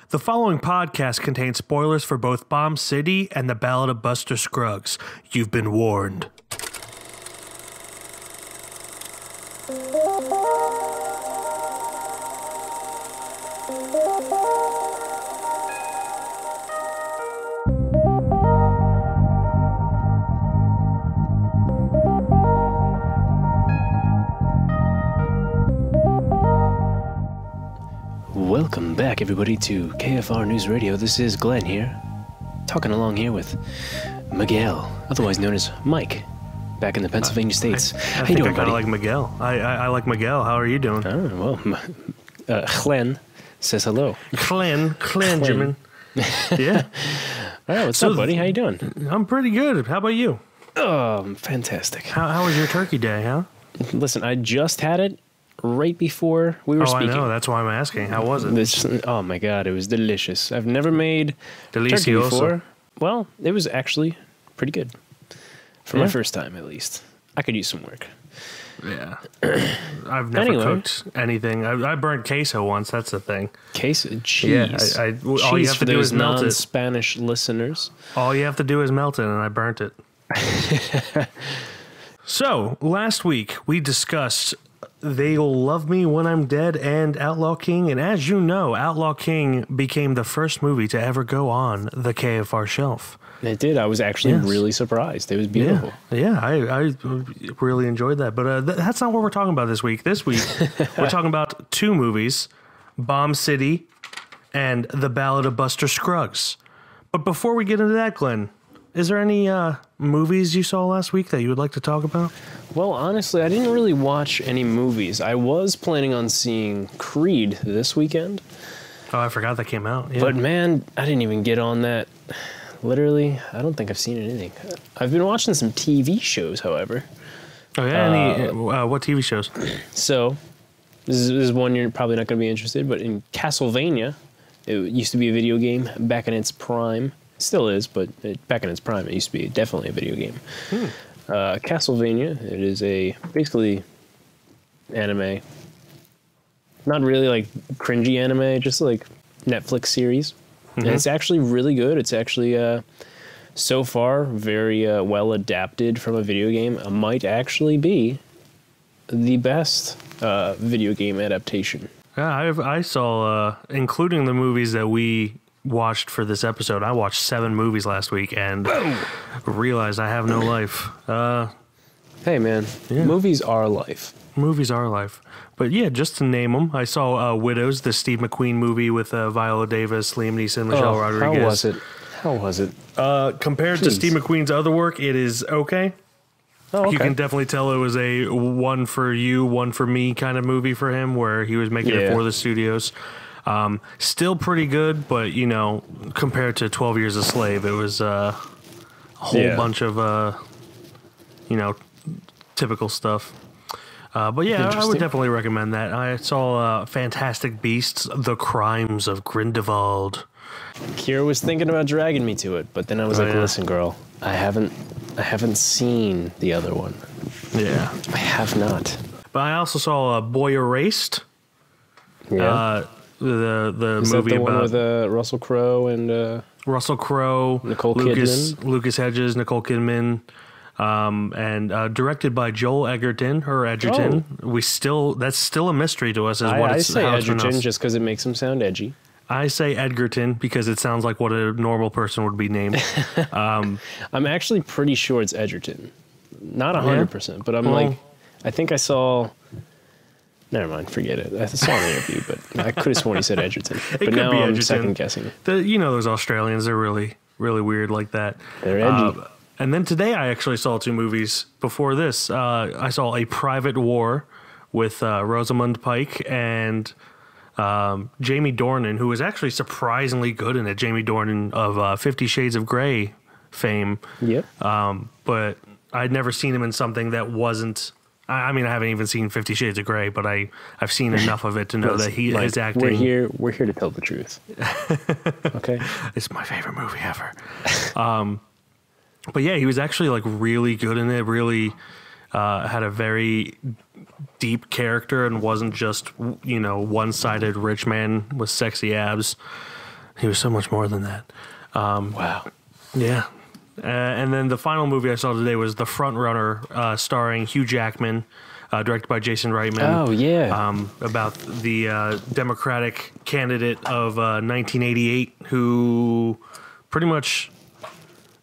The following podcast contains spoilers for both Bomb City and the Ballad of Buster Scruggs. You've been warned. Welcome back, everybody, to KFR News Radio. This is Glenn here, talking along here with Miguel, otherwise known as Mike, back in the Pennsylvania States. How you doing, I kind of like Miguel. I like Miguel. How are you doing? Oh, well, Glenn says hello. Glenn, Jimin. Yeah. All right, what's up, buddy? How you doing? I'm pretty good. How about you? Oh, fantastic. How was your turkey day, huh? Listen, I just had it right before we were speaking. I know. That's why I'm asking. How was it? Oh, my God. It was delicious. I've never made turkey before. Well, it was actually pretty good. For my first time, at least. I could use some work. Yeah. I've never cooked anything. I burnt queso once. That's the thing. Queso? Cheese. Yeah. All you have to do is melt it. Non-Spanish listeners. All you have to do is melt it, and I burnt it. So, last week, we discussed They'll Love Me When I'm Dead and Outlaw King. And as you know, Outlaw King became the first movie to ever go on the KFR shelf. It did. I was actually really surprised. It was beautiful. Yeah, I really enjoyed that. But that's not what we're talking about this week. This week, we're talking about two movies, Bomb City and The Ballad of Buster Scruggs. But before we get into that, Glenn, is there any movies you saw last week that you would like to talk about? Well, honestly, I didn't really watch any movies. I was planning on seeing Creed this weekend. Oh, I forgot that came out. Yeah. But man, I didn't even get on that. Literally, I don't think I've seen anything. I've been watching some TV shows, however. Oh, yeah? What TV shows? So, this is one you're probably not going to be interested, but in Castlevania, it used to be a video game back in its prime. Still is, but back in its prime, it used to be definitely a video game. Castlevania, it is basically anime. Not really like cringy anime, just like Netflix series. And it's actually really good. It's actually, so far, very well adapted from a video game. It might actually be the best video game adaptation. Yeah, I saw, including the movies that we watched for this episode, I watched 7 movies last week and realized I have no life. Hey, man, movies are life. Movies are life. But yeah, just to name them, I saw Widows, the Steve McQueen movie with Viola Davis, Liam Neeson, Michelle Rodriguez. How was it? Compared to Steve McQueen's other work, it is okay. Oh, okay. You can definitely tell it was a one for you, one for me kind of movie for him, where he was making it for the studios. Still pretty good, but, you know, compared to 12 Years a Slave, it was a whole bunch of, you know, typical stuff. But yeah, I would definitely recommend that. I saw Fantastic Beasts, The Crimes of Grindelwald. Kira was thinking about dragging me to it, but then I was listen, girl, I haven't seen the other one. Yeah. I have not. But I also saw Boy Erased. Yeah. The Is movie that the about one with Russell Crowe and Russell Crowe, Nicole Kidman. Lucas Hedges, Nicole Kidman, and directed by Joel Edgerton or Edgerton. That's still a mystery to us. I say Edgerton just because it makes him sound edgy. I say Edgerton because it sounds like what a normal person would be named. I'm actually pretty sure it's Edgerton, not 100%, but I think I saw. Never mind, forget it. I saw an interview, but I could have sworn he said Edgerton. But now I'm second guessing. You know those Australians, they're really, really weird like that. They're edgy. And then today I actually saw 2 movies before this. I saw A Private War with Rosamund Pike and Jamie Dornan, who was actually surprisingly good in it. Jamie Dornan of 50 Shades of Grey fame. Yep. But I'd never seen him in something that wasn't... I mean, I haven't even seen 50 Shades of Grey, but I've seen enough of it to know that he is acting. We're here to tell the truth. Okay? It's my favorite movie ever. But yeah, he was actually like really good in it, really had a very deep character and wasn't just, you know, one-sided rich man with sexy abs. He was so much more than that. Wow. Yeah. And then the final movie I saw today was The Front Runner, starring Hugh Jackman, directed by Jason Reitman. Oh, yeah. About the Democratic candidate of 1988 who pretty much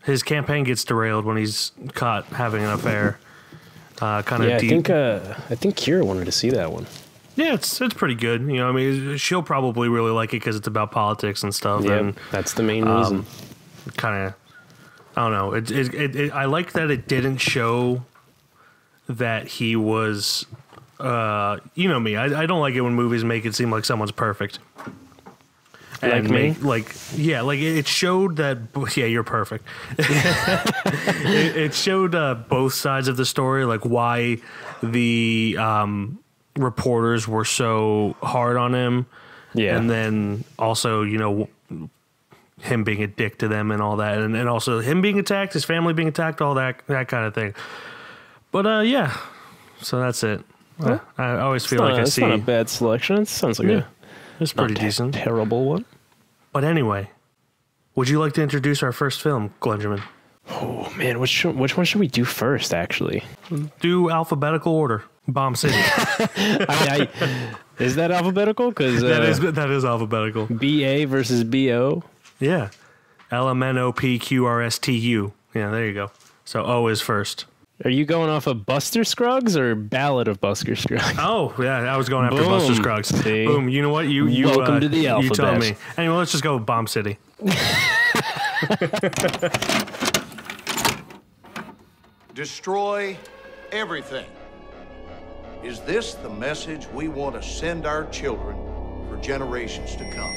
his campaign gets derailed when he's caught having an affair. Kind of deep. I think Kira wanted to see that one. Yeah, it's pretty good. You know, I mean, she'll probably really like it because it's about politics and stuff. Yeah, and that's the main reason. Kind of, I don't know. I like that it didn't show that he was. You know me. I don't like it when movies make it seem like someone's perfect. Like me? It showed that. Yeah, you're perfect. it showed both sides of the story, like why the reporters were so hard on him. Yeah, and then also, you know, him being a dick to them and all that, and also him being attacked, his family being attacked, all that kind of thing. But yeah, so that's it. I always feel like I see. It's not a bad selection. It sounds like it's pretty decent. Terrible one. But anyway, would you like to introduce our first film, Glenjamin? Oh man, which one should we do first? Actually, do alphabetical order. Bomb City. Is that alphabetical? Because that is alphabetical. BA versus BO. Yeah, LMNOPQRSTU. Yeah, there you go. So O is first. Are you going off of Buster Scruggs or Ballad of Buster Scruggs? Oh, yeah, I was going after Buster Scruggs. See? Boom. You know what? You welcome to the alphabet. You tell me. Anyway, let's just go with Bomb City. Destroy everything. Is this the message we want to send our children for generations to come?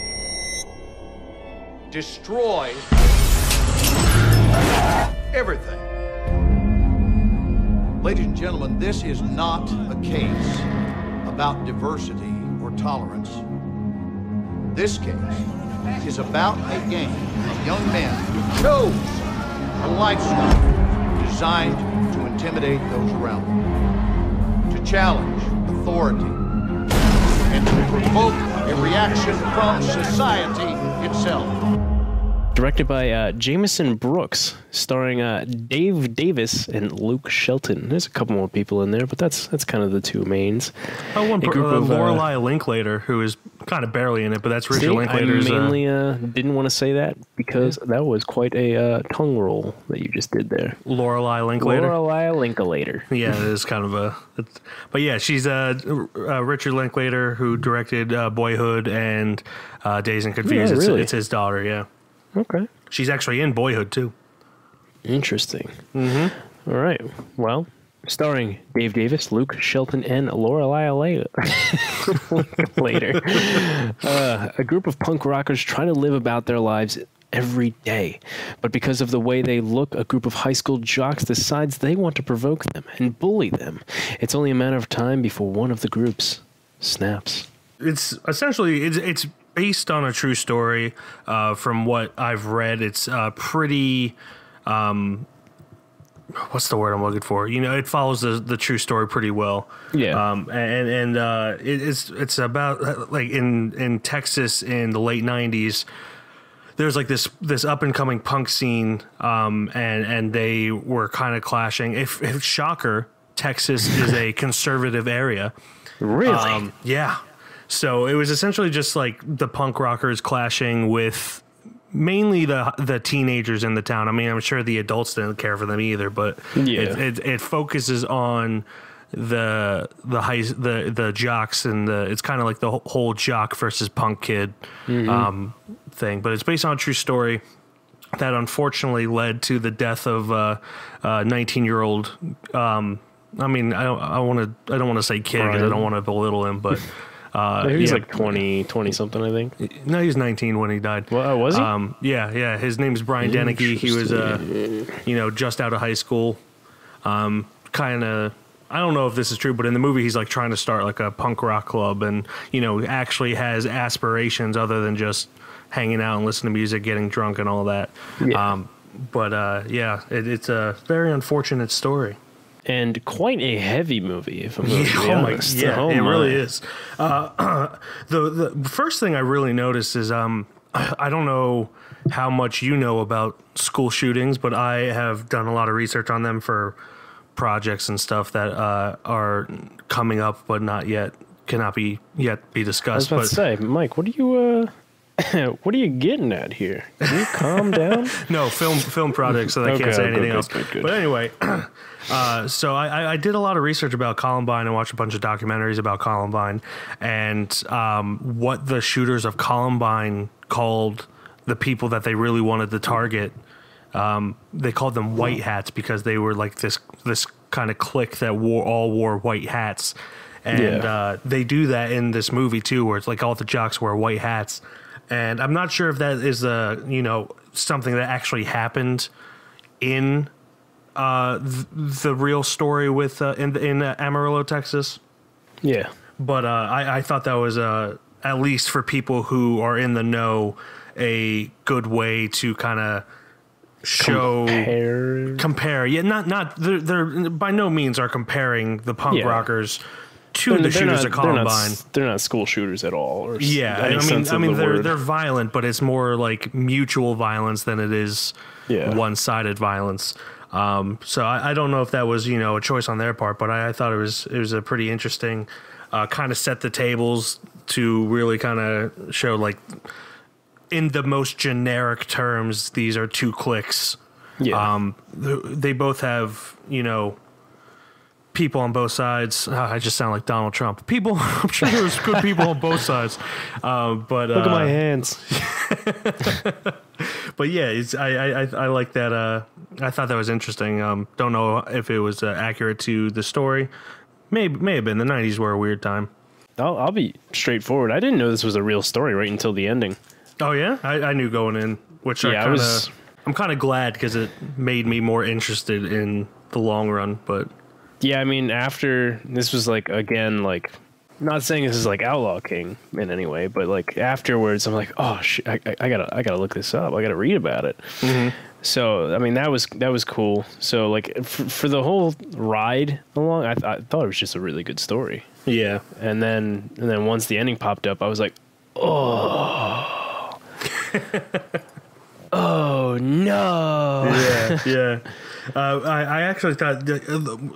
Destroy everything. Ladies and gentlemen, this is not a case about diversity or tolerance. This case is about a gang of young men who chose a lifestyle designed to intimidate those around them, to challenge authority, and to provoke a reaction from society itself. Directed by Jameson Brooks, starring Dave Davis and Luke Shelton. There's a couple more people in there, but that's kind of the two mains. Oh, one Lorelei Linklater, who is kind of barely in it, but that's Richard Linklater's. I mainly didn't want to say that because that was quite a tongue roll that you just did there. Lorelei Linklater. Lorelei Linklater. Yeah, it is kind of a. But yeah, she's Richard Linklater, who directed Boyhood and Dazed and Confused. Yeah, really? It's his daughter. Yeah. Okay. She's actually in Boyhood, too. Interesting. Mm-hmm. All right. Well, starring Dave Davis, Luke Shelton, and Lorelei later. A group of punk rockers try to live about their lives every day. But because of the way they look, a group of high school jocks decides they want to provoke them and bully them. It's only a matter of time before one of the groups snaps. It's essentially... It's based on a true story. From what I've read, it's pretty. What's the word I'm looking for? You know, it follows the true story pretty well. Yeah. It's about like in Texas in the late '90s. There's like this up and coming punk scene, and they were kind of clashing. If shocker, Texas is a conservative area. Really? Yeah. So it was essentially just like the punk rockers clashing with mainly the teenagers in the town. I mean, I'm sure the adults didn't care for them either, but it focuses on the jocks, and it's kind of like the whole jock versus punk kid thing. But it's based on a true story that unfortunately led to the death of a 19-year-old. I mean, I don't want to say kid because I don't want to belittle him, but. He was like 20 something, I think. No, he was 19 when he died. Well, was he? Yeah. His name's Brian Dennehy. He was, just out of high school. Kind of, I don't know if this is true, but in the movie, he's like trying to start like a punk rock club, and actually has aspirations other than just hanging out and listening to music, getting drunk, and all that. Yeah. It's a very unfortunate story. And quite a heavy movie, if I'm going to be honest. It really is. The first thing I really noticed is I don't know how much you know about school shootings, but I have done a lot of research on them for projects and stuff that are coming up, but cannot be discussed. I was about to say, Mike, what are you what are you getting at here? Can you calm down? No, film projects, so I can't say anything else. Good. But anyway, so I did a lot of research about Columbine and watched a bunch of documentaries about Columbine, and what the shooters of Columbine called the people that they really wanted to target. They called them white hats because they were like this kind of clique that all wore white hats. And they do that in this movie too, where it's like all the jocks wear white hats. And I'm not sure if that is something that actually happened in the real story with in Amarillo, Texas. Yeah. But I thought that was at least for people who are in the know a good way to kind of compare. Yeah, not they're by no means are comparing the punk rockers to the shooters of Columbine. They're not school shooters at all. Or I mean they're violent, but it's more like mutual violence than it is one-sided violence. So I don't know if that was a choice on their part, but I thought it was a pretty interesting kind of set the tables to really kind of show, like, in the most generic terms, these are two cliques. Yeah. They both have people on both sides. I just sound like Donald Trump. People, I'm sure there's good people on both sides. But look at my hands. But yeah, I like that. I thought that was interesting. Don't know if it was accurate to the story. May have been. The 90s were a weird time. I'll be straightforward. I didn't know this was a real story right until the ending. Oh yeah, I knew going in, which I'm kind of glad because it made me more interested in the long run. But yeah, I mean, after this was like, again, like, not saying this is like Outlaw King in any way, but like afterwards, I'm like, oh shit, I gotta look this up. I gotta read about it. Mm-hmm. So I mean, that was cool. So like for the whole ride along, I thought it was just a really good story. Yeah, and then once the ending popped up, I was like, oh, oh no, yeah. I actually thought,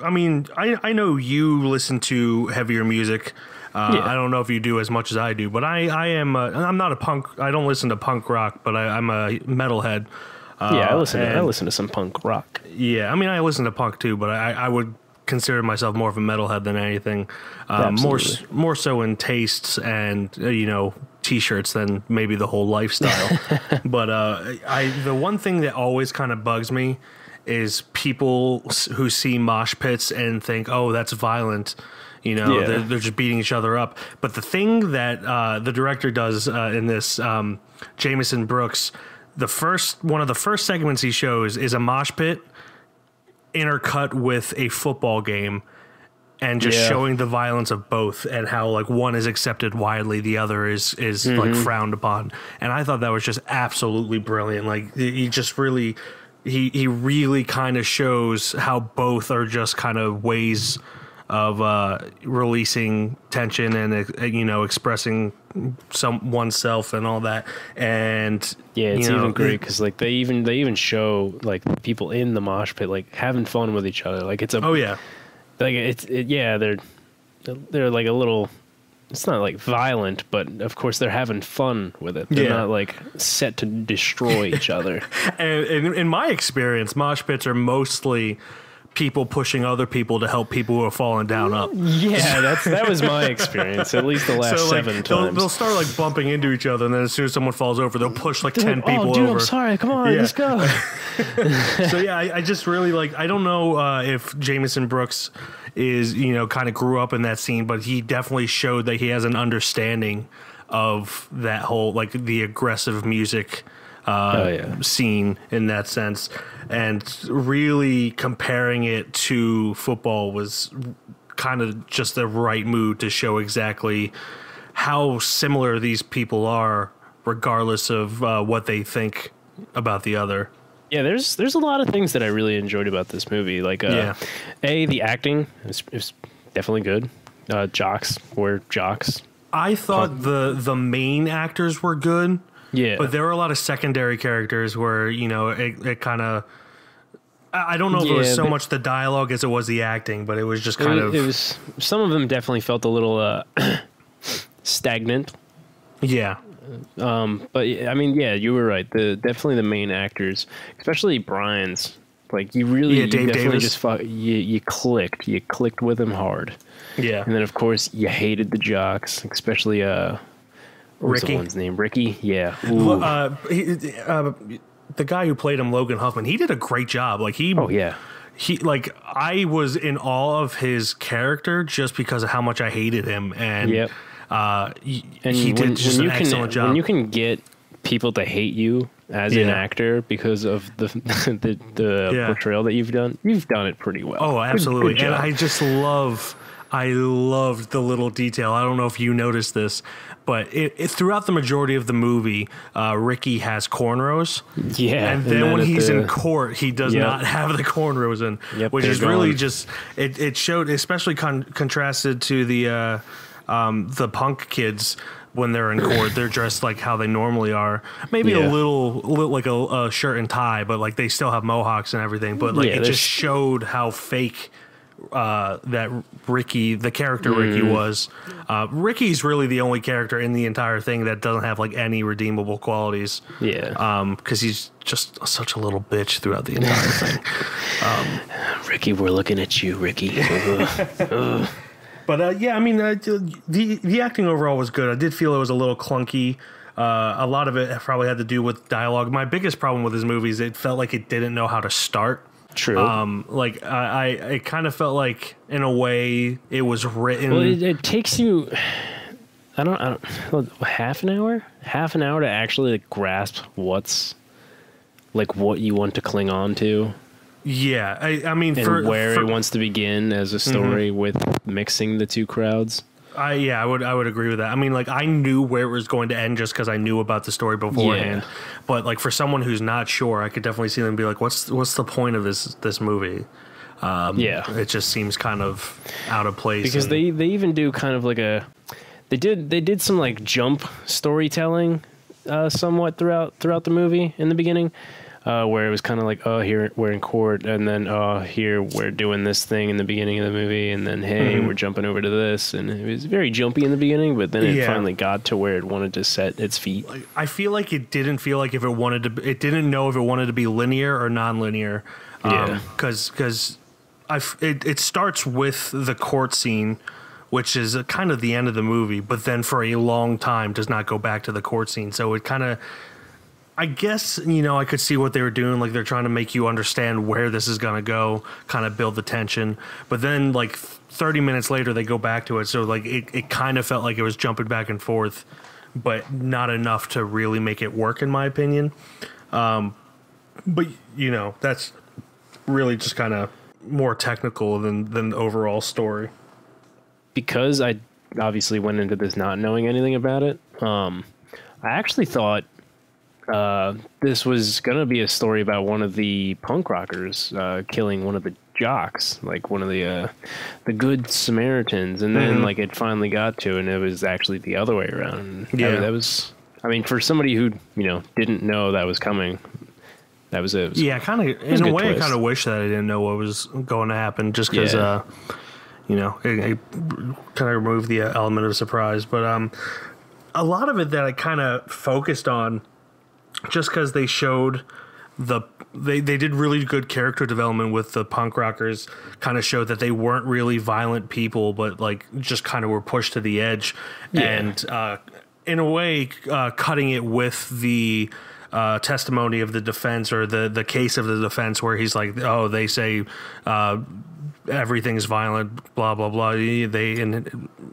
I mean, I know you listen to heavier music. I don't know if you do as much as I do, but I'm not a punk. I don't listen to punk rock, but I'm a metalhead. I listen to some punk rock. Yeah, I mean, I listen to punk too, but I would consider myself more of a metalhead than anything. More so in tastes and t-shirts than maybe the whole lifestyle. But the one thing that always kind of bugs me is people who see mosh pits and think, oh, that's violent. They're just beating each other up. But the thing that the director does in this, Jameson Brooks, one of the first segments he shows is a mosh pit intercut with a football game, and just showing the violence of both and how like one is accepted widely, the other is like frowned upon. And I thought that was just absolutely brilliant. Like he just really, he really kind of shows how both are just kind of ways of releasing tension and expressing oneself and all that. And yeah, it's even great because like they even show like people in the mosh pit like having fun with each other. Like it's a like they're like a little. It's not like violent, but of course they're having fun with it. They're not like set to destroy each other. And in my experience, mosh pits are mostly people pushing other people to help people who are falling down up. Yeah, that was my experience, at least the last 7 times. They'll start like bumping into each other, and then as soon as someone falls over, they'll push like 10 people over. I'm sorry, come on, let's go. So yeah, I just really like, I don't know if Jameson Brooks is, kind of grew up in that scene, but he definitely showed that he has an understanding of that whole, like the aggressive music scene in that sense, and really comparing it to football was kind of just the right mood to show exactly how similar these people are, regardless of what they think about the other. Yeah, there's a lot of things that I really enjoyed about this movie. Like, the acting is definitely good. Jocks were jocks. I thought the main actors were good. Yeah. But there were a lot of secondary characters where, you know, it kind of... I don't know if it was so much the dialogue as it was the acting, but it was just kind of... It was, some of them definitely felt a little stagnant. Yeah. But I mean, yeah, you were right. Definitely the main actors, especially Brian's. Like you really, you Dave definitely Davis. just you clicked with him hard. Yeah. And then of course you hated the jocks, especially what was Ricky. the one's name? Ricky. Yeah. The guy who played him, Logan Huffman, he did a great job. Like Oh yeah. He like I was in awe of his character just because of how much I hated him, and Yep. he did just an excellent job. When you can get people to hate you as an actor because of the portrayal that you've done it pretty well. Oh, absolutely. Good And job. I loved the little detail. I don't know if you noticed this, but it throughout the majority of the movie, Ricky has cornrows. Yeah. And then when he's in court, he does not have the cornrows in, which is really just, it showed, especially contrasted to the punk kids when they're in court. They're dressed like how they normally are. Maybe a little like a shirt and tie, but like they still have mohawks and everything. But like it just showed how fake that Ricky, the character Ricky was. Ricky's really the only character in the entire thing that doesn't have like any redeemable qualities. Yeah. Because he's just such a little bitch throughout the entire thing. Ricky, we're looking at you, Ricky. But yeah, I mean, the acting overall was good. I did feel it was a little clunky. A lot of it probably had to do with dialogue. My biggest problem with this movie is it felt like it didn't know how to start. True. Like I kind of felt like in a way it was written. Well, it takes you, I don't half an hour to actually like grasp what you want to cling on to. Yeah, I mean, and where it wants to begin as a story with mixing the two crowds. I would agree with that. I mean, like I knew where it was going to end just because I knew about the story beforehand. Yeah. But like for someone who's not sure, I could definitely see them be like, "What's the point of this movie?" It just seems kind of out of place because they even do kind of like they did some like jump storytelling somewhat throughout the movie in the beginning. Where it was kind of like, oh, here we're in court, and then, oh, here we're doing this thing in the beginning of the movie, and then, hey, we're jumping over to this, and it was very jumpy in the beginning, but then it finally got to where it wanted to set its feet. Like, I feel like it didn't feel like if it wanted to, it didn't know if it wanted to be linear or non-linear, because it starts with the court scene, which is kind of the end of the movie, but then for a long time does not go back to the court scene, so it kind of. I guess, you know, I could see what they were doing. Like, they're trying to make you understand where this is going to go, kind of build the tension. But then, like, 30 minutes later, they go back to it. So, like, it kind of felt like it was jumping back and forth, but not enough to really make it work, in my opinion. But, you know, that's really just kind of more technical than the overall story. Because I obviously went into this not knowing anything about it, I actually thought this was going to be a story about one of the punk rockers killing one of the jocks, like one of the good Samaritans, and then like it finally got to, and it was actually the other way around. Yeah, that was. I mean, for somebody who didn't know that was coming, that was it. Yeah, kind of in a way, twist. I kind of wish that I didn't know what was going to happen, just because it kind of removed the element of surprise. But a lot of it that I kind of focused on. Just because they showed they did really good character development with the punk rockers, kind of showed that they weren't really violent people, but like just kind of were pushed to the edge, and in a way, cutting it with the testimony of the defense or the case of the defense, where he's like, oh, they say everything's violent, blah blah blah. They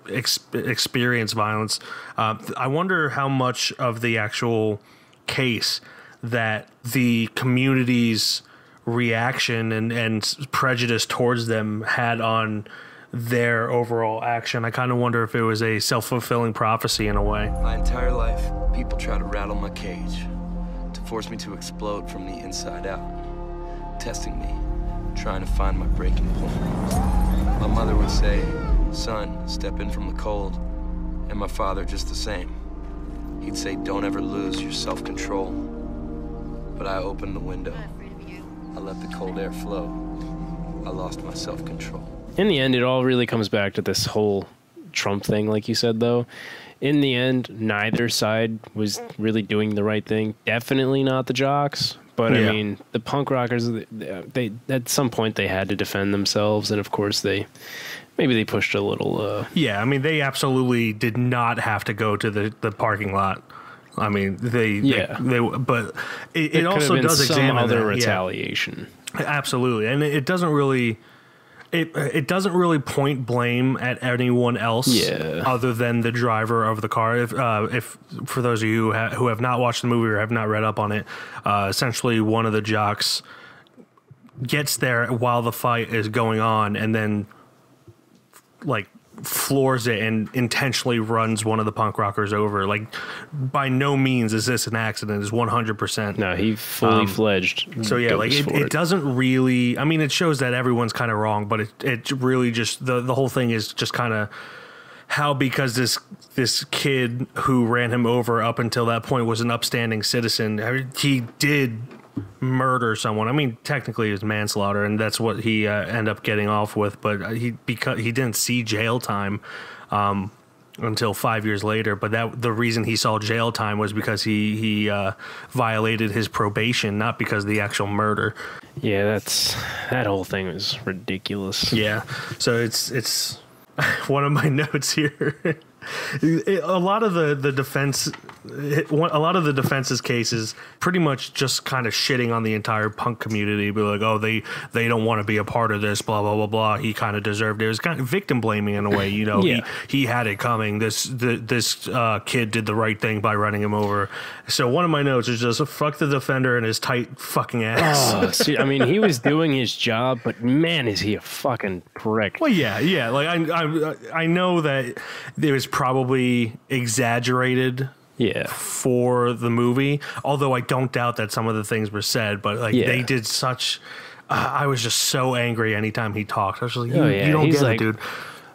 experience violence. I wonder how much of the actual case that the community's reaction and prejudice towards them had on their overall action. I kind of wonder if it was a self-fulfilling prophecy in a way. My entire life, people try to rattle my cage, to force me to explode from the inside out, testing me, trying to find my breaking point. My mother would say, son, step in from the cold, and my father just the same. He'd say, don't ever lose your self-control. But I opened the window. I let the cold air flow. I lost my self-control. In the end, it all really comes back to this whole Trump thing, like you said, though. In the end, neither side was really doing the right thing. Definitely not the jocks. But, I mean, the punk rockers, they at some point, they had to defend themselves. And, of course, maybe they pushed a little... Yeah, I mean, they absolutely did not have to go to the parking lot. I mean, but it also does examine other retaliation. Yeah. Absolutely. And it doesn't really... It doesn't really point blame at anyone else other than the driver of the car. If for those of you who have not watched the movie or have not read up on it, essentially one of the jocks gets there while the fight is going on and then like floors it and intentionally runs one of the punk rockers over. Like, by no means is this an accident. It's 100%. No, he fully fledged. So yeah, like it doesn't really. I mean, it shows that everyone's kind of wrong, but it really just the whole thing is just kind of how, because this kid who ran him over up until that point was an upstanding citizen. I mean, he did murder someone. I mean, technically it was manslaughter, and that's what he ended up getting off with. But because he didn't see jail time until 5 years later. But the reason he saw jail time was because he violated his probation, not because of the actual murder. Yeah, that whole thing was ridiculous. Yeah, so it's one of my notes here. A lot of the defense's cases pretty much just kind of shitting on the entire punk community, be like, oh, they don't want to be a part of this, blah blah blah blah. He kind of deserved it. It was kind of victim blaming in a way, you know. He had it coming. This kid did the right thing by running him over. So one of my notes is just fuck the defender and his tight fucking ass. Oh, see, I mean, he was doing his job, but man, is he a fucking prick. Well, yeah. Like I know that it was probably exaggerated for the movie, although I don't doubt that some of the things were said, but like they did such I was just so angry anytime he talked. I was just like, you don't get it, dude.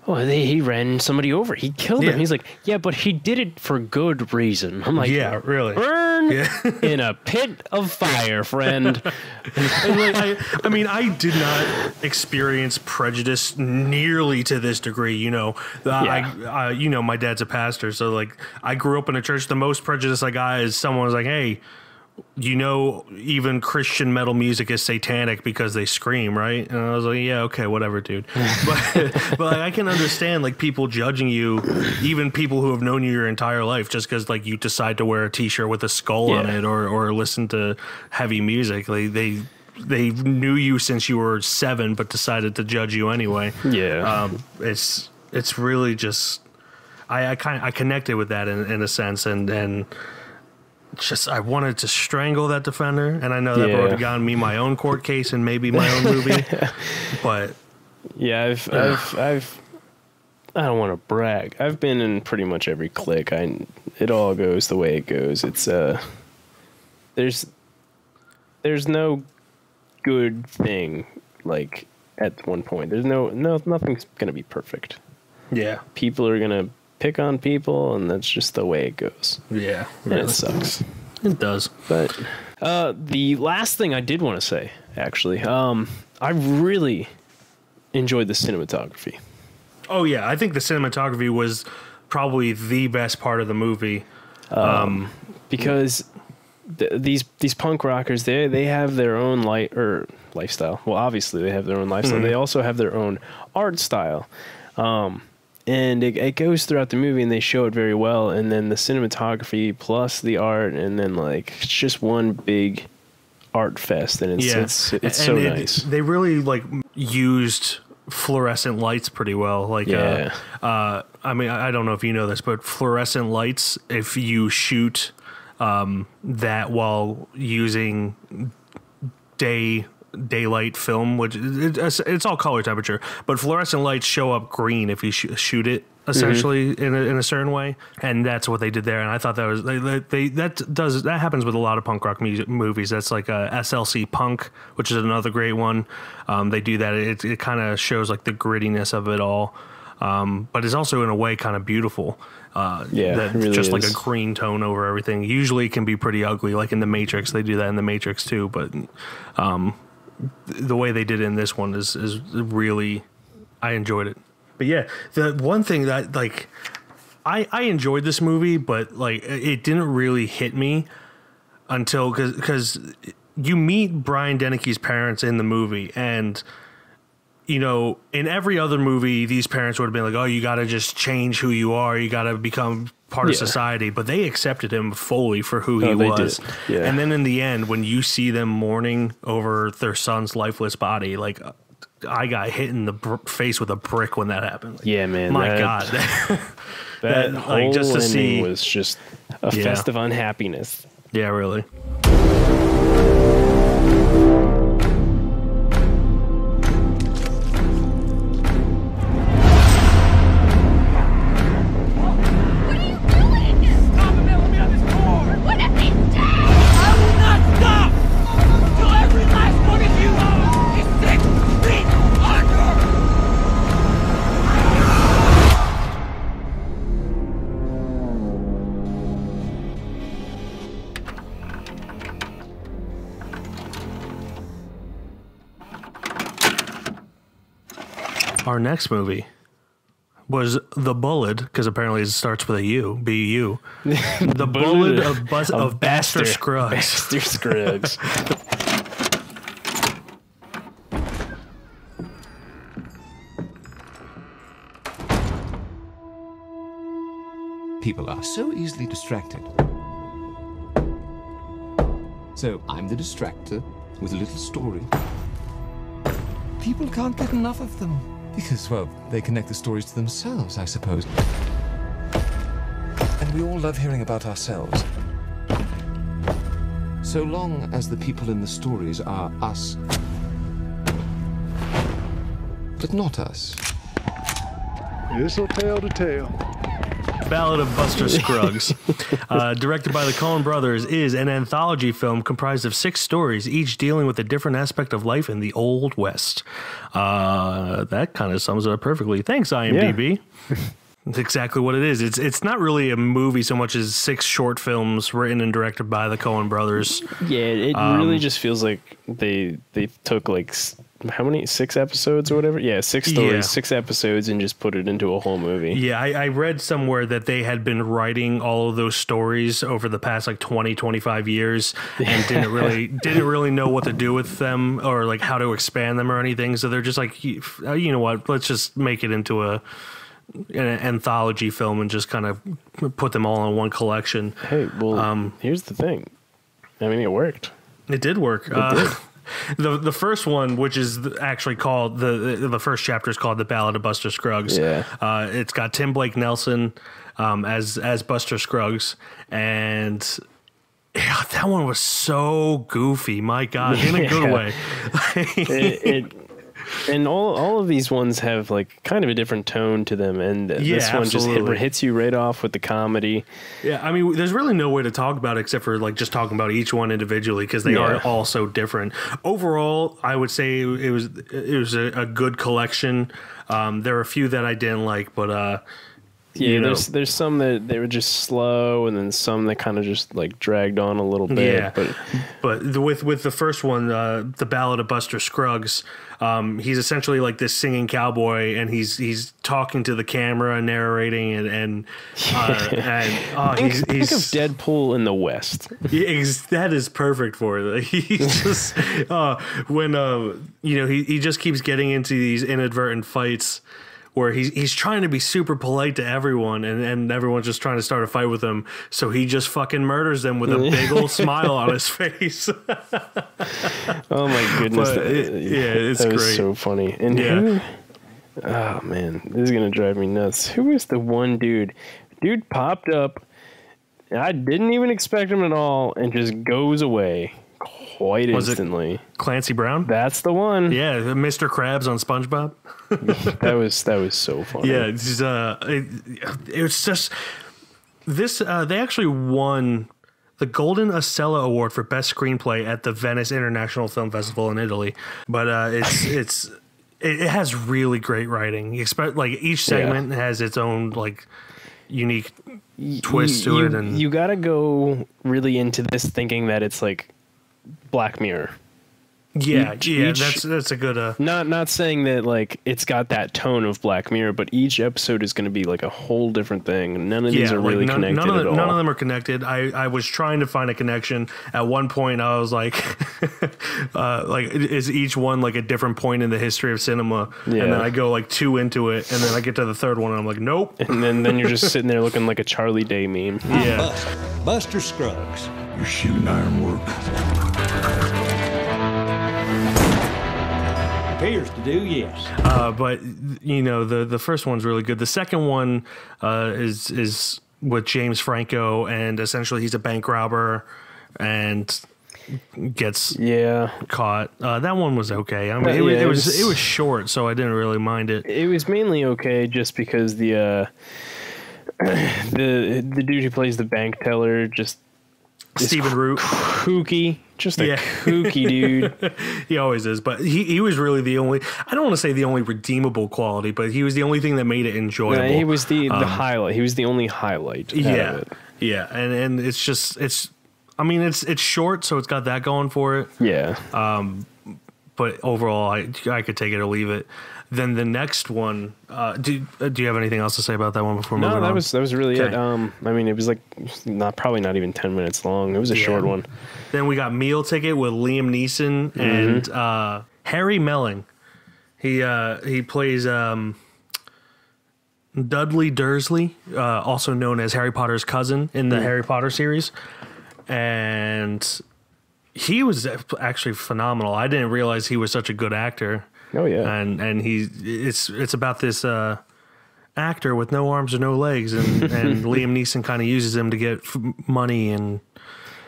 Oh, he ran somebody over. He killed him. He's like, yeah, but he did it for good reason. I'm like, yeah, really. Burn in a pit of fire, friend. I mean, I did not experience prejudice nearly to this degree. You know, my dad's a pastor, so like I grew up in a church. The most prejudice I got is someone was like, hey, you know, even Christian metal music is satanic because they scream, right? And I was like, yeah, okay, whatever, dude. but like, I can understand like people judging you, even people who have known you your entire life, just because like you decide to wear a T-shirt with a skull on it or listen to heavy music. Like they knew you since you were 7, but decided to judge you anyway. Yeah, it's really just I connected with that in a sense, and just I wanted to strangle that defender, and I know that would have gotten me my own court case and maybe my own movie. But yeah, I've I don't want to brag. I've been in pretty much every clique. It all goes the way it goes. It's there's no good thing like at one point. There's nothing's gonna be perfect. Yeah, people are gonna pick on people, and that's just the way it goes. Yeah, really. And it sucks. It does. But the last thing I did want to say, actually, I really enjoyed the cinematography. Oh yeah, I think the cinematography was probably the best part of the movie, because these punk rockers, they have their own lifestyle. Well, obviously they have their own lifestyle. Mm-hmm. They also have their own art style. And it goes throughout the movie, and they show it very well. And then the cinematography plus the art, and then like it's just one big art fest, and it's so nice. They really like used fluorescent lights pretty well. Like, I mean, I don't know if you know this, but fluorescent lights, if you shoot that while using daylight film, which it's all color temperature, but fluorescent lights show up green if you shoot it essentially in a certain way, and that's what they did there. And I thought that was that happens with a lot of punk rock movies. That's like SLC Punk, which is another great one. They do that. It kind of shows like the grittiness of it all. but it's also in a way kind of beautiful. It really just is. like a green tone over everything. Usually it can be pretty ugly, like in The Matrix. They do that in The Matrix too, but the way they did it in this one is really, I enjoyed it. But yeah, the one thing that like I enjoyed this movie, but like it didn't really hit me until because you meet Brian Dennehy's parents in the movie, and you know, in every other movie, these parents would have been like, oh, you got to just change who you are. You got to become part of society. But they accepted him fully for who he was. Yeah. And then in the end, when you see them mourning over their son's lifeless body, like I got hit in the face with a brick when that happened. Like, yeah, man. My God. that whole like, just to ending see was just a fest of unhappiness. Yeah, really. Our next movie was The Ballad, because apparently it starts with a U, B-U. The Ballad of Buster Scruggs. Buster Scruggs. People are so easily distracted. So I'm the distractor with a little story. People can't get enough of them. Because, well, they connect the stories to themselves, I suppose. And we all love hearing about ourselves. So long as the people in the stories are us. But not us. This'll tell the tale. Ballad of Buster Scruggs, directed by the Coen brothers, is an anthology film comprised of 6 stories, each dealing with a different aspect of life in the Old West. That kind of sums it up perfectly. Thanks, IMDb. Yeah. It's exactly what it is. It's not really a movie so much as 6 short films written and directed by the Coen brothers. Yeah, it really just feels like they took like how many 6 episodes or whatever. Yeah, 6 stories, 6 episodes, and just put it into a whole movie. Yeah, I read somewhere that they had been writing all of those stories over the past like 25 years and didn't really know what to do with them or like how to expand them or anything. So they're just like, you know what, let's just make it into an anthology film and just kind of put them all in one collection. Hey, well, here's the thing. I mean, it worked. It did work. It did. The first one, which is actually called the first chapter, is called The Ballad of Buster Scruggs. Yeah. It's got Tim Blake Nelson as Buster Scruggs, and yeah, that one was so goofy. My God, in a good way. And all of these ones have like kind of a different tone to them, and this one just hits you right off with the comedy. Yeah, I mean, there's really no way to talk about it except for like just talking about each one individually because they are all so different. Overall, I would say it was a good collection. There are a few that I didn't like, but there's some that they were just slow, and then some that kind of just like dragged on a little bit. Yeah, but with the first one, The Ballad of Buster Scruggs, he's essentially like this singing cowboy, and he's talking to the camera and narrating, and think of Deadpool in the West. That is perfect for it. He's just when he just keeps getting into these inadvertent fights where he's trying to be super polite to everyone, and everyone's just trying to start a fight with him. So he just fucking murders them with a big old smile on his face. Oh my goodness! It's that great. Was so funny. And who? Oh man, this is gonna drive me nuts. Who was the one dude? Dude popped up. I didn't even expect him at all, and just goes away quite instantly. It Clancy Brown? That's the one. Yeah, Mr. Krabs on SpongeBob. that was so funny. Yeah, it was just this. They actually won the Golden Asella Award for Best Screenplay at the Venice International Film Festival in Italy. But it's it has really great writing. You expect like each segment has its own like unique twist to it, and you gotta go really into this thinking that it's like Black Mirror. That's a good. Not saying that like it's got that tone of Black Mirror, but each episode is going to be like a whole different thing. None of these are really connected at all. None of them are connected. I was trying to find a connection. At one point, I was like, is each one like a different point in the history of cinema? Yeah. And then I go like 2 into it, and then I get to the third one, and I'm like, nope. And then you're just sitting there looking like a Charlie Day meme. Yeah. Buster Scruggs. You're shooting iron work. Appears to do, yes. But you know, the first one's really good. The second one is with James Franco, and essentially he's a bank robber and gets caught. That one was okay. I mean, it was short, so I didn't really mind it. It was mainly okay just because the dude who plays the bank teller just Stephen Root, kooky. Just a kooky dude. He always is, but he was really the only, I don't want to say the only redeemable quality, but he was the only thing that made it enjoyable. Yeah, he was the highlight. He was the only highlight. Yeah. Of it. Yeah. And it's just, I mean, it's short, so it's got that going for it. Yeah. But overall, I could take it or leave it. Then the next one, do you have anything else to say about that one before moving on? No, that was really it. I mean, it was like probably not even 10 minutes long. It was a short one. Then we got Meal Ticket with Liam Neeson and Harry Melling. He plays Dudley Dursley, also known as Harry Potter's cousin in the Harry Potter series, and he was actually phenomenal. I didn't realize he was such a good actor. Oh yeah, and it's about this actor with no arms or no legs, and Liam Neeson kind of uses him to get money, and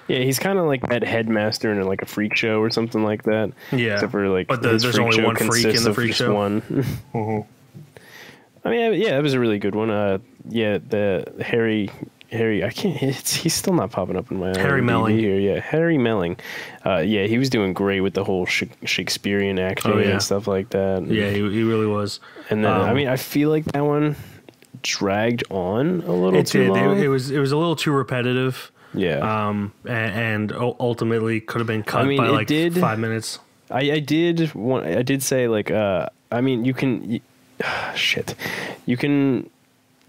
he's kind of like that headmaster in like a freak show or something like that. Yeah, except for like, but there's only one freak in the freak show. One. I mean, it was a really good one. The Harry, I can't. He's still not popping up in my Harry Melling here. Yeah, Harry Melling. He was doing great with the whole Shakespearean acting and stuff like that. Yeah, he really was. And then I mean, I feel like that one dragged on a little too long. It was a little too repetitive. Yeah. And ultimately could have been cut by like 5 minutes. I did say like I mean you can you can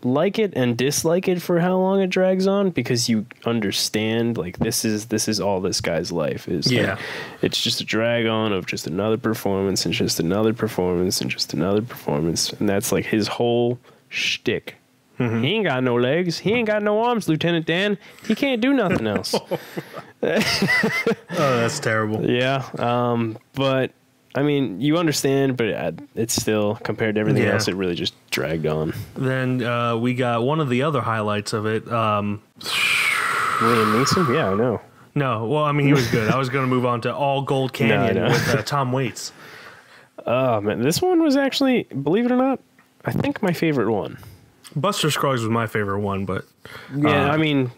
like it and dislike it for how long it drags on, because you understand like this is all this guy's life is. Like, it's just a drag on of just another performance and just another performance and just another performance, and that's like his whole shtick. He ain't got no legs, he ain't got no arms, Lieutenant Dan, he can't do nothing else. Oh, that's terrible. Yeah. But I mean, you understand, but it's still, compared to everything else, it really just dragged on. Then we got one of the other highlights of it. Liam Neeson? Yeah, I know. No, well, I mean, he was good. I was going to move on to All Gold Canyon with Tom Waits. Oh, man. This one was actually, believe it or not, I think my favorite one. Buster Scruggs was my favorite one, but... Yeah, I mean,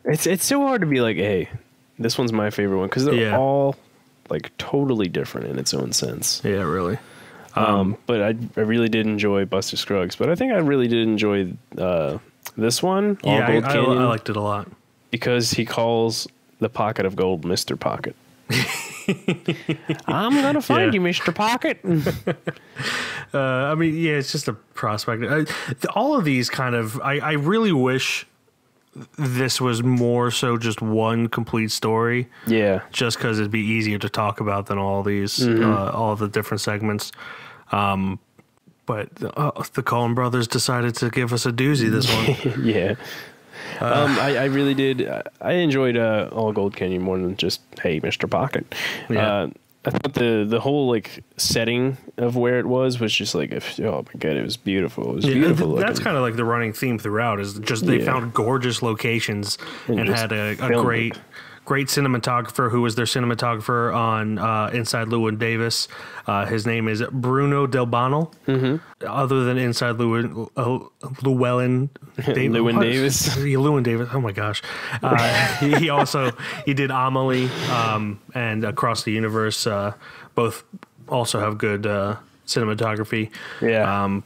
it's so hard to be like, hey, this one's my favorite one, because they're all... like totally different in its own sense. Yeah, really. But I really did enjoy Buster Scruggs. But I think I really did enjoy this one. All Gold Canyon, I liked it a lot because he calls the pocket of gold Mr. Pocket. I'm gonna find you, Mr. Pocket. I mean, it's just a prospect. All of these kind of, I really wish this was more so just one complete story. Yeah. Just because it'd be easier to talk about than all these, all the different segments. But the Coen brothers decided to give us a doozy this one. Yeah. I really did. I enjoyed All Gold Canyon more than just, hey, Mr. Pocket. Yeah. I thought the whole like setting of where it was just like, oh my god, it was beautiful. It was beautiful. That's kind of like the running theme throughout, is just they found gorgeous locations and had a great cinematographer who was their cinematographer on Inside Llewyn Davis. His name is Bruno Delbano. Other than Inside Llewyn Davis. Llewyn Davis. Oh my gosh. He did Amelie and Across the Universe. Both also have good cinematography. Yeah.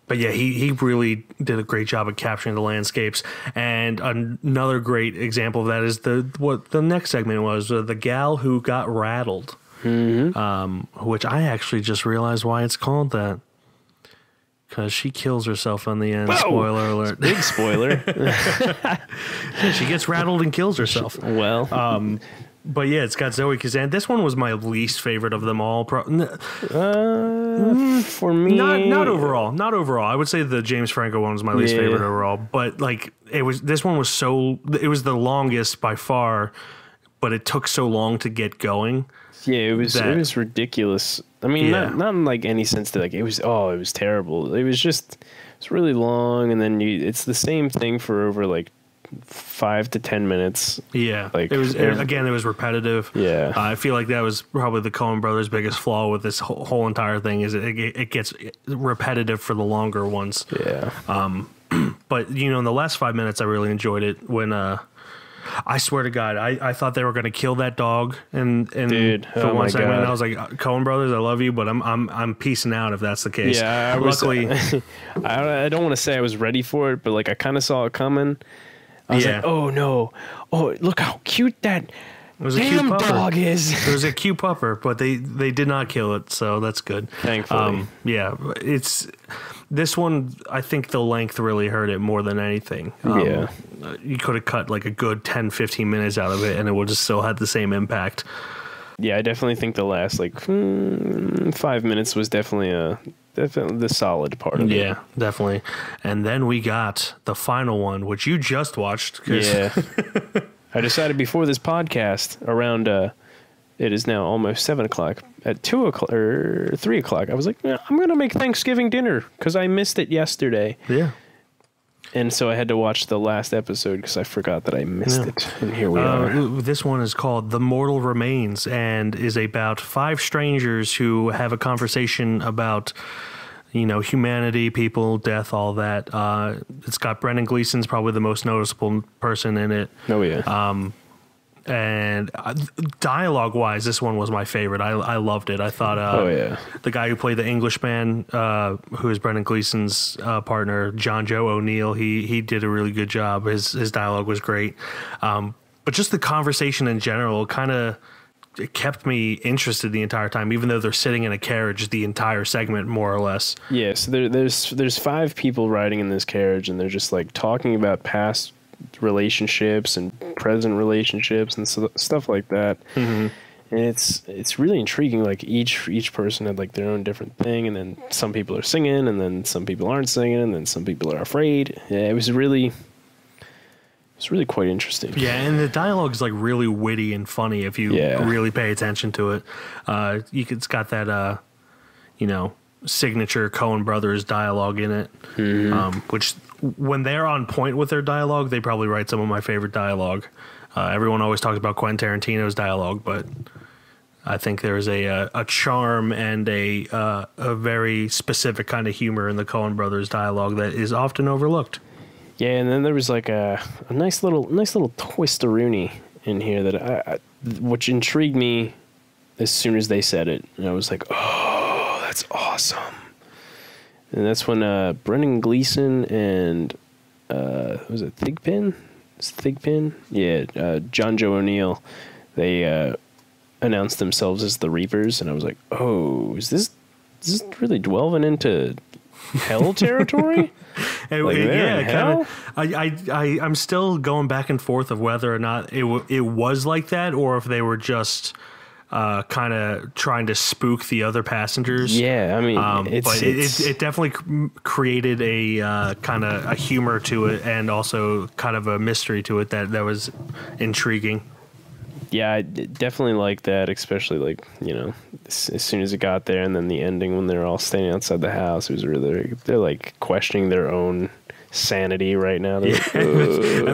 But yeah, he really did a great job at capturing the landscapes. And another great example of that is what the next segment was, the gal who got rattled, which I actually just realized why it's called that. Because she kills herself on the end. Whoa! Spoiler alert. Big spoiler. She gets rattled and kills herself. Well. But yeah, it's got Zoe Kazan. This one was my least favorite of them all. For me, not overall. Not overall. I would say the James Franco one was my least favorite overall. But like this one was it was the longest by far, but it took so long to get going. Yeah, it was ridiculous. I mean, not in like any sense that like it was terrible. It's really long, and then it's the same thing for over like 5 to 10 minutes. Yeah, like it was repetitive. Yeah, I feel like that was probably the Coen Brothers' biggest flaw with this whole entire thing is it gets repetitive for the longer ones. Yeah. But in the last 5 minutes, I really enjoyed it when I swear to God, I thought they were going to kill that dog in Dude, the one segment. And I was like, Coen Brothers, I love you, but I'm peacing out if that's the case. Yeah, luckily, I don't want to say I was ready for it, but like I kind of saw it coming. I was like, oh no, oh look how cute that damn dog is. It was a cute pupper, but they did not kill it, so that's good. Thankfully, yeah, this one. I think the length really hurt it more than anything. You could have cut like a good 10-15 minutes out of it, and it would have still had the same impact. Yeah, I definitely think the last like 5 minutes was definitely the solid part of it. Yeah, definitely. And then we got the final one, which you just watched. Yeah. I decided before this podcast around, it is now almost 7 o'clock, at 2 o'clock or 3 o'clock, I was like, I'm going to make Thanksgiving dinner because I missed it yesterday. Yeah. And so I had to watch the last episode because I forgot that I missed it. And here we are. This one is called The Mortal Remains and is about 5 strangers who have a conversation about, humanity, people, death, all that. It's got Brendan Gleeson's probably the most noticeable person in it. Oh, yeah. And dialogue-wise, this one was my favorite. I loved it. I thought the guy who played the Englishman, who is Brendan Gleeson's partner, John Joe O'Neill, he did a really good job. His dialogue was great. But just the conversation in general kind of kept me interested the entire time, even though they're sitting in a carriage the entire segment, more or less. Yeah, so there's 5 people riding in this carriage, and they're just like talking about past relationships and present relationships and stuff like that. And it's really intriguing. Like each person had like their own different thing, and then some people are singing, and then some people aren't singing, and then some people are afraid. Yeah, it's really quite interesting. Yeah, and the dialogue is like really witty and funny if you really pay attention to it. It's got that signature Coen Brothers dialogue in it, which when they're on point with their dialogue, they probably write some of my favorite dialogue. Everyone always talks about Quentin Tarantino's dialogue, but I think there's a charm and a very specific kind of humor in the Coen Brothers dialogue that is often overlooked. Yeah, and then there was like a nice little twisteroonie in here that which intrigued me as soon as they said it, and I was like, oh, that's awesome. And that's when Brendan Gleeson and was it Thigpen? It's Thigpen? Yeah, John Joe O'Neill. They announced themselves as the Reapers, and I was like, oh, is this really delving into hell territory? I'm still going back and forth of whether or not it was like that, or if they were just kind of trying to spook the other passengers. Yeah, I mean, it definitely created a kind of a humor to it, and also kind of a mystery to it that was intriguing. Yeah, I definitely like that, especially like, as soon as it got there, and then the ending when they're all standing outside the house, it was really, they're like questioning their own sanity right now. They're like, and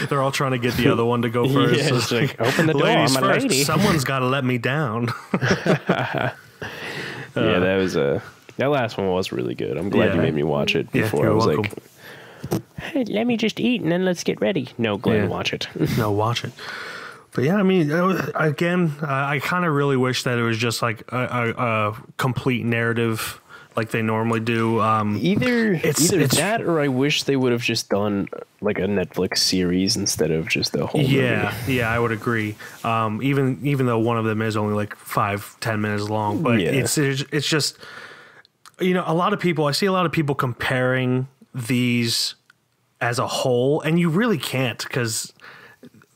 they're all trying to get the other one to go first. Yeah, just like, open the door, ladies I'm a first. lady. Someone's got to let me down. Yeah, that last one was really good. I'm glad you made me watch it before. I was welcome. Like, hey, let me just eat and then let's get ready. No, Glenn, watch it. No, watch it. But yeah, I mean, again, I kind of really wish that it was just like a complete narrative like they normally do. Either that, or I wish they would have just done like a Netflix series instead of just a whole movie. Yeah, I would agree. Even though one of them is only like 5-10 minutes long, but it's just, you know, I see a lot of people comparing these as a whole, and you really can't, because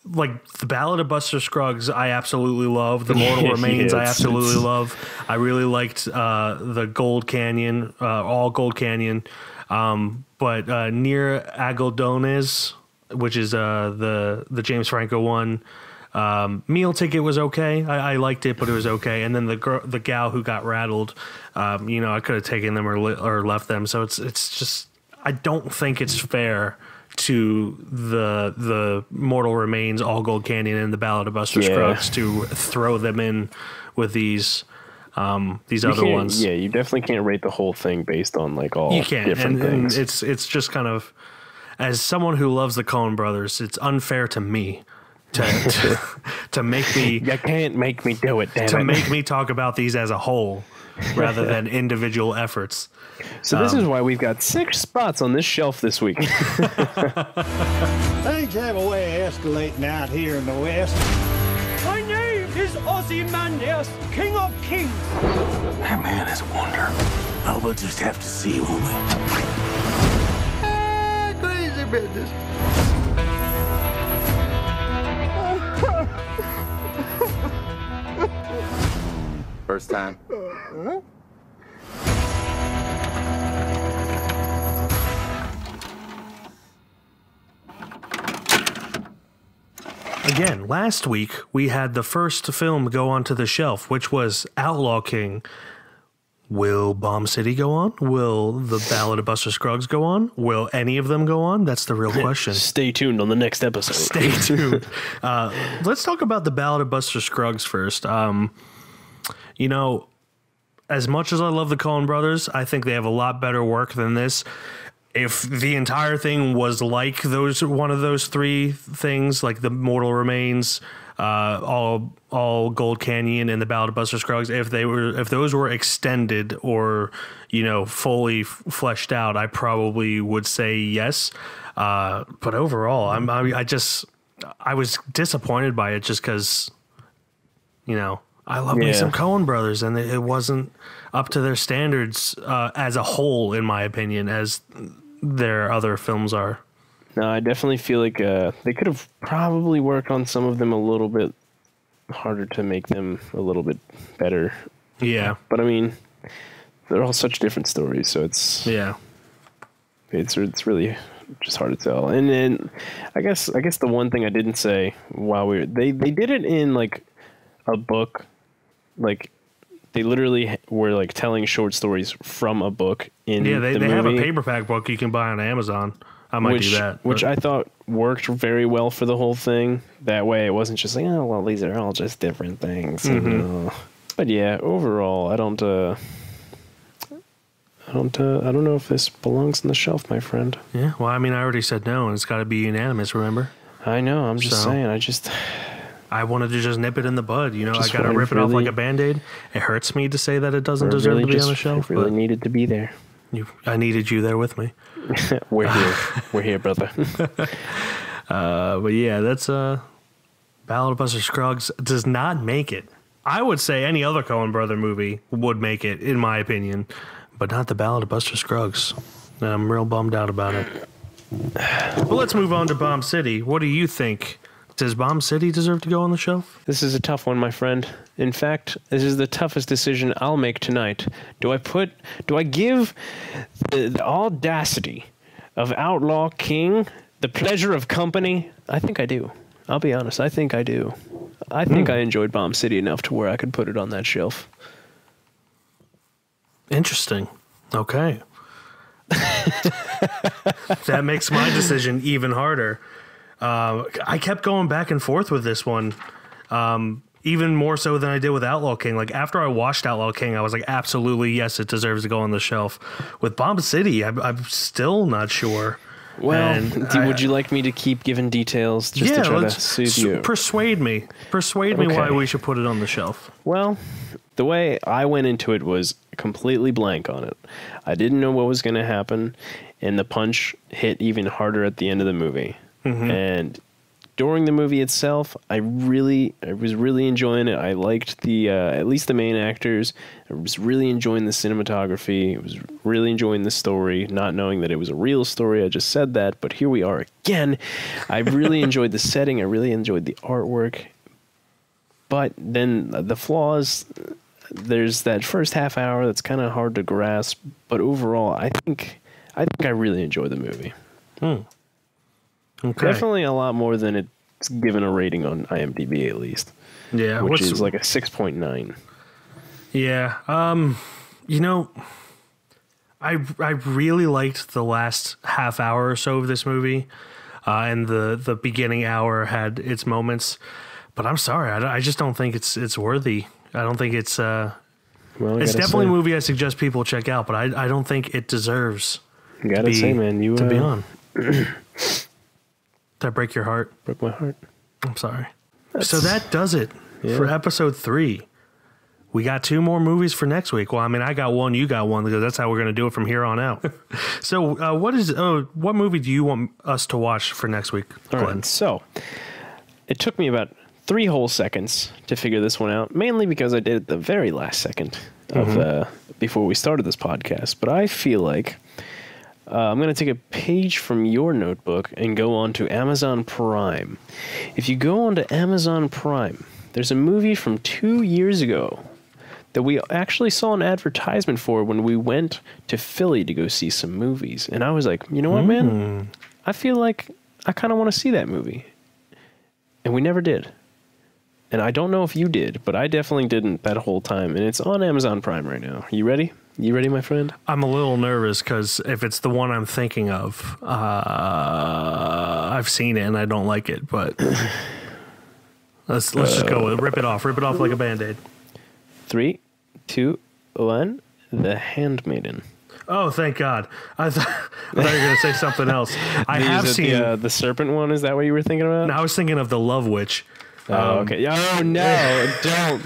like the Ballad of Buster Scruggs, I absolutely love. The Mortal Remains, I absolutely love. I really liked the Gold Canyon, all Gold Canyon. But Near Agodones, which is the James Franco one, Meal Ticket was okay. I liked it, but it was okay. And then the gal who got rattled, you know, I could have taken them or left them. So it's just, I don't think it's fair to the Mortal Remains, All Gold Canyon, and the Ballad of Buster Scruggs to throw them in with these other ones. Yeah, you definitely can't rate the whole thing based on like all and different things. It's just kind of, as someone who loves the Coen brothers, it's unfair to me to make me. You can't make me do it, damn to it. make me talk about these as a whole rather than individual efforts. So this is why we've got 6 spots on this shelf this week. Things have a way of escalating out here in the West. My name is Ozymandias, King of Kings. That man is a wonder. Oh, we'll just have to see, won't we? Crazy business. First time. Again, last week we had the first film go onto the shelf, which was Outlaw King. Will Bomb City go on? Will the Ballad of Buster Scruggs go on? Will any of them go on? That's the real question. Stay tuned on the next episode. Stay tuned. Let's talk about the Ballad of Buster Scruggs first. You know, as much as I love the Coen brothers, I think they have a lot better work than this. If the entire thing was like one of those 3 things, like the Mortal Remains, all Gold Canyon, and the Ballad of Buster Scruggs, if those were extended or, you know, fully fleshed out, I probably would say yes. But overall, I was disappointed by it just because, you know, I love me some Coen brothers, and it wasn't up to their standards as a whole, in my opinion, as their other films are. No, I definitely feel like they could have probably worked on some of them a little bit harder to make them a little bit better. Yeah. But I mean, they're all such different stories, so it's really just hard to tell. And then I guess the one thing I didn't say while they did it in like a book, like they literally were like telling short stories from a book in the movie. They have a paperback book you can buy on Amazon. I might do that. Which I thought worked very well for the whole thing. That way it wasn't just like, oh, well, these are all just different things. Mm-hmm. But yeah, overall, I don't know if this belongs on the shelf, my friend. Yeah, well, I mean, I already said no, and it's got to be unanimous, remember? I know, I'm just saying, I wanted to just nip it in the bud, you know. I got to rip it off like a Band-Aid. It hurts me to say that it doesn't deserve to be on the shelf. It really needed to be there. I needed you there with me. We're here. We're here, brother. But yeah, that's Ballad of Buster Scruggs does not make it. I would say any other Coen brother movie would make it, in my opinion, but not the Ballad of Buster Scruggs. And I'm real bummed out about it. But let's move on to Bomb City. What do you think? Does Bomb City deserve to go on the shelf? This is a tough one, my friend. In fact, this is the toughest decision I'll make tonight. Do I give the audacity of Outlaw King the pleasure of company? I think I do. I'll be honest. I think I do. I think I enjoyed Bomb City enough to where I could put it on that shelf. Interesting. Okay. That makes my decision even harder. I kept going back and forth with this one, even more so than I did with Outlaw King. Like, after I watched Outlaw King, I was like, absolutely, yes, it deserves to go on the shelf. With Bomb City, I'm still not sure. Well, would you like me to keep giving details just to try to soothe you? Persuade me why we should put it on the shelf. Well, the way I went into it was completely blank on it. I didn't know what was going to happen, and the punch hit even harder at the end of the movie. Mm-hmm. And during the movie itself, I was really enjoying it. I liked the at least the main actors. I was really enjoying the cinematography. I was really enjoying the story, not knowing that it was a real story. I just said that, but here we are again. I really enjoyed the setting. I really enjoyed the artwork. But then the flaws, there's that first half hour that's kind of hard to grasp. But overall, I think I really enjoyed the movie. Okay. Definitely a lot more than it's given a rating on IMDb, at least. Yeah, which is like a 6.9. Yeah. I really liked the last half hour or so of this movie, and the beginning hour had its moments. But I'm sorry, I just don't think it's worthy. I don't think it's it's definitely a movie I suggest people check out, but I don't think it deserves to be on. Did I break your heart? Broke my heart. I'm sorry. So that does it for episode 3. We got 2 more movies for next week. Well, I mean, I got one, you got one, because that's how we're going to do it from here on out. So what movie do you want us to watch for next week, Glenn? All right, so it took me about 3 whole seconds to figure this one out, mainly because I did it the very last second of before we started this podcast. But I feel like I'm going to take a page from your notebook and go on to Amazon Prime. If you go on to Amazon Prime, there's a movie from 2 years ago that we actually saw an advertisement for when we went to Philly to go see some movies. And I was like, you know what, man? I feel like I kind of want to see that movie. And we never did. And I don't know if you did, but I definitely didn't that whole time. And it's on Amazon Prime right now. You ready? You ready, my friend? I'm a little nervous because if it's the one I'm thinking of, I've seen it and I don't like it. But let's just go with it. Rip it off like a Band-Aid. 3, 2, 1. The Handmaiden. Oh, thank God! I thought you were going to say something else. I have seen the serpent one. Is that what you were thinking about? No, I was thinking of the Love Witch. Oh, okay. Oh, no, don't.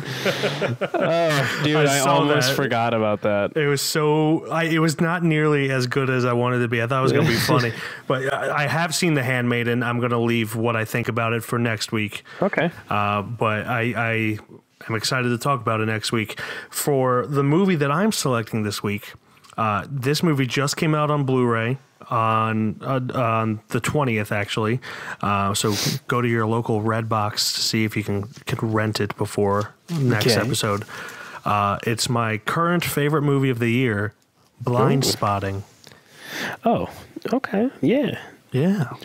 Oh, dude, I almost forgot about that. It was it was not nearly as good as I wanted it to be. I thought it was going to be funny. But I have seen The Handmaiden. I'm going to leave what I think about it for next week. Okay. But I am excited to talk about it next week. For the movie that I'm selecting this week, this movie just came out on Blu-ray on the 20th, actually. So go to your local Redbox to see if you can rent it before next episode. It's my current favorite movie of the year, Blind Spotting. Oh, okay. Yeah.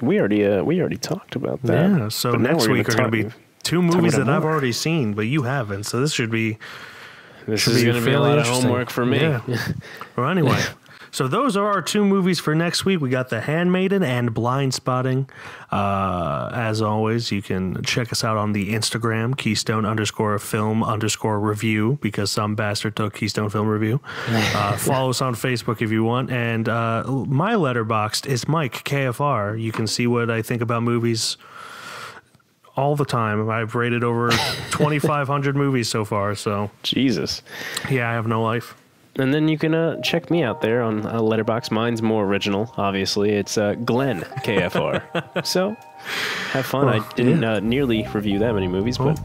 We already talked about that. Yeah. So next week are going to be 2 movies that I've already seen, but you haven't. So this should be going to be a lot of homework for me. Yeah. Well, anyway. So those are our 2 movies for next week. We got The Handmaiden and Blind Spotting. As always, you can check us out on the Instagram, Keystone_film_review, because some bastard took Keystone Film Review. Follow us on Facebook if you want. And my Letterboxd is Mike, KFR. You can see what I think about movies all the time. I've rated over 2,500 movies so far. So Jesus. Yeah, I have no life. And then you can check me out there on Letterboxd. Mine's more original, obviously. It's Glenn, KFR. So, have fun. I didn't nearly review that many movies, but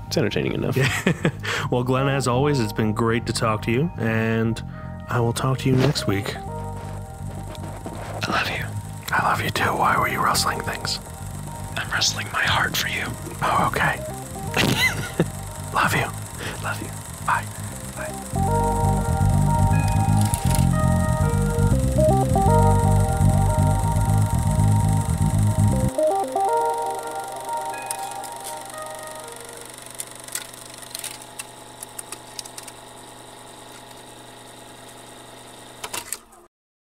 it's entertaining enough. Well, Glenn, as always, it's been great to talk to you, and I will talk to you next week. I love you. I love you, too. Why were you rustling things? I'm rustling my heart for you. Oh, okay.